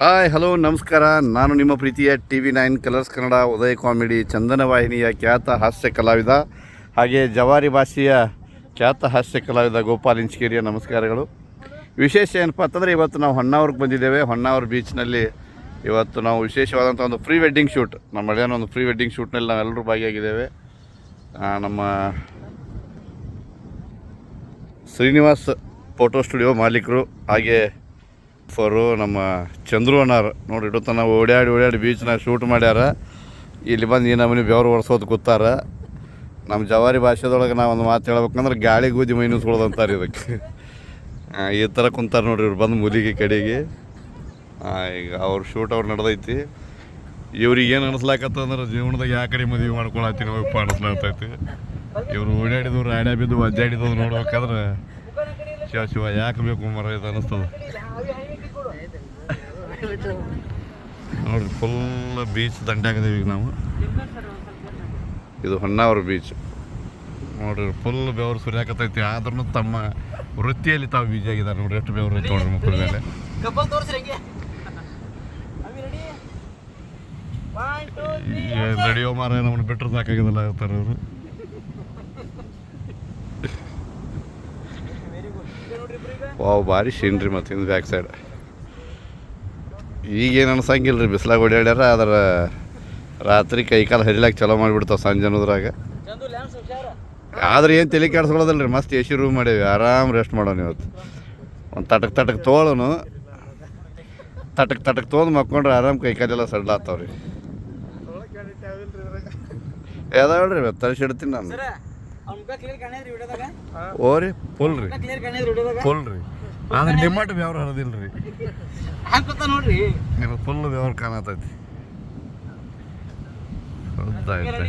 Hi hello ನಮಸ್ಕಾರ. ನಾನು ನಿಮ್ಮ ಪ್ರೀತಿಯ TV9 ಕಲರ್ಸ್ ಕನ್ನಡ ಉದಯ ಕಾಮಿಡಿ ಚಂದನ ವಾಹಿನಿಯ ಖ್ಯಾತ ಹಾಸ್ಯ ಕಲಾವಿದ ಹಾಗೆ ಜವಾರಿ ಭಾಷೆಯ ಖ್ಯಾತ ಹಾಸ್ಯ ಕಲಾವಿದ ಗೋಪಾಲ್ ಇಂಚಕೇರಿಯ ನಮಸ್ಕಾರಗಳು. ವಿಶೇಷ ಏನಪ್ಪ ಅಂತಂದರೆ ಇವತ್ತು ನಾವು ಹೊನ್ನಾವರ್ಗೆ ಬಂದಿದ್ದೇವೆ. ಹೊನ್ನಾವರ ಬೀಚ್ನಲ್ಲಿ ಇವತ್ತು ನಾವು ವಿಶೇಷವಾದಂಥ ಒಂದು ಪ್ರೀ ವೆಡ್ಡಿಂಗ್ ಶೂಟ್, ನಮ್ಮ ಹಳೆಯನ ಒಂದು ಪ್ರೀ ವೆಡ್ಡಿಂಗ್ ಶೂಟ್ನಲ್ಲಿ ನಾವೆಲ್ಲರೂ ಭಾಗಿಯಾಗಿದ್ದೇವೆ. ನಮ್ಮ ಶ್ರೀನಿವಾಸ್ ಫೋಟೋ ಸ್ಟುಡಿಯೋ ಮಾಲೀಕರು ಹಾಗೆ ನಮ್ಮ ಚಂದ್ರು ಅಣ್ಣಾರು ನೋಡಿ ಇಡುತ್ತಾನ ಓಡಾಡಿ ಬೀಚ್ನಾಗ ಶೂಟ್ ಮಾಡ್ಯಾರ. ಇಲ್ಲಿ ಬಂದು ಈ ನಮ್ಮನೆ ಬೆವರು ಒರೆಸೋದು ಕೂತಾರ. ನಮ್ಮ ಜವಾರಿ ಭಾಷೆದೊಳಗೆ ನಾವು ಒಂದು ಮಾತು ಹೇಳ್ಬೇಕಂದ್ರೆ ಗಾಳಿ ಗೂದಿ ಮೈನಸ್ಕೊಳ್ಳೋದು ಅಂತಾರೆ ಇದಕ್ಕೆ. ಈ ಥರ ಕುಂತಾರೆ ನೋಡ್ರಿ ಇವ್ರು ಬಂದು ಮುಲಿಗೆ ಕಡೆಗೆ. ಈಗ ಅವ್ರ ಶೂಟ್ ಅವ್ರು ನಡೆದೈತಿ. ಇವ್ರಿಗೆ ಏನು ಅನಿಸ್ಲಾಕತ್ತಂದ್ರೆ ಜೀವನದಾಗ ಯಾವ ಕಡೆ ಮದುವೆ ಮಾಡ್ಕೊಳತ್ತೀನಿ ಹೋಗಪ್ಪ ಅನಿಸ್ಲಾಗ್ತೈತಿ. ಇವರು ಓಡಾಡಿದವ್ರು ಆಡ್ಯಾ ಬಿದ್ದು ಅಜ್ಜಾಡಿದವ್ರು ನೋಡ್ಬೇಕಾದ್ರೆ ಶಿವ ಯಾಕೆ ಬೇಕು ಮರ ಇದು ಅನ್ನಿಸ್ತದೆ ನೋಡ್ರಿ. ಫುಲ್ ಬೀಚ್ ದಂಡ್ಯಾಗದೇವಿ ಈಗ ನಾವು. ಇದು ಹೊನ್ನಾವರ ಬೀಚ್ ನೋಡ್ರಿ. ಫುಲ್ ಬೆವರು ಸುರಿಯಾಕತ್ತೈತಿ. ಆದ್ರೂ ತಮ್ಮ ವೃತ್ತಿಯಲ್ಲಿ ತಾವು ಬೀಜ ಆಗಿದ್ದಾರೆ ನೋಡ್ರಿ. ಎಷ್ಟು ಬೆವರು ಐತೆ ನೋಡ್ರಿ ಮುಖದ ಮೇಲೆ. ರೆಡಿಯೋ ಮಾರ ನಮ್ಮನ್ನು ಬಿಟ್ಟರು ಸಾಕಾಗಿದ್ದಲ್ಲ ಇರ್ತಾರೆ ಅವರು. ವಾವ್ ಭಾರಿ ಸೀನ್ರಿ. ಮತ್ತು ಹಿಂದೆ ಬ್ಯಾಕ್ ಸೈಡ್ ಈಗೇನು ಅನ್ಸಂಗಿಲ್ಲ ರೀ, ಬಿಸಿಲಾಗ ಓಡಾಡ್ಯಾರ. ಅದರ ರಾತ್ರಿ ಕೈಕಾಲು ಹರಿಲಾಕ ಚಲೋ ಮಾಡಿಬಿಡ್ತಾವೆ ಸಂಜೆ ಅನ್ನೋದ್ರಾಗ. ಆದ್ರೆ ಏನು ತಲೆ ಕೆಡ್ಸ್ಕೊಳ್ಳೋದಲ್ಲ ರೀ. ಮಸ್ತ್ AC ರೂಮ್ ಮಾಡೇವಿ, ಆರಾಮ್ ರೆಸ್ಟ್ ಮಾಡೋಣ ಇವತ್ತು. ಒಂದು ತಟಕ್ ತೊಗೊಳೋನು, ತಟಕ್ ತೊಗೊಂಡು ಮಕ್ಕೊಂಡ್ರೆ ಆರಾಮ್ ಕೈಕಾಲೆಲ್ಲ ಸಡ್ಲಾಗ್ತಾವ್ರಿ. ಯಾವ್ದಾವ್ರಿ ಇವತ್ತು ತರಿಸಿಡ್ತೀನಿ ನಾನು. ಓರಿ ಫುಲ್ ರೀ ಆದ್ರೆ ನಿಮ್ಮಟ್ಟು ವ್ಯವಹಾರ ಹರಿದಿಲ್ಲ ರೀ. ನಿಮಗೆ ಫುಲ್ ವ್ಯವಹಾರ ಕಾಣತೈತಿ. ಹೌದಾಯ್ತು.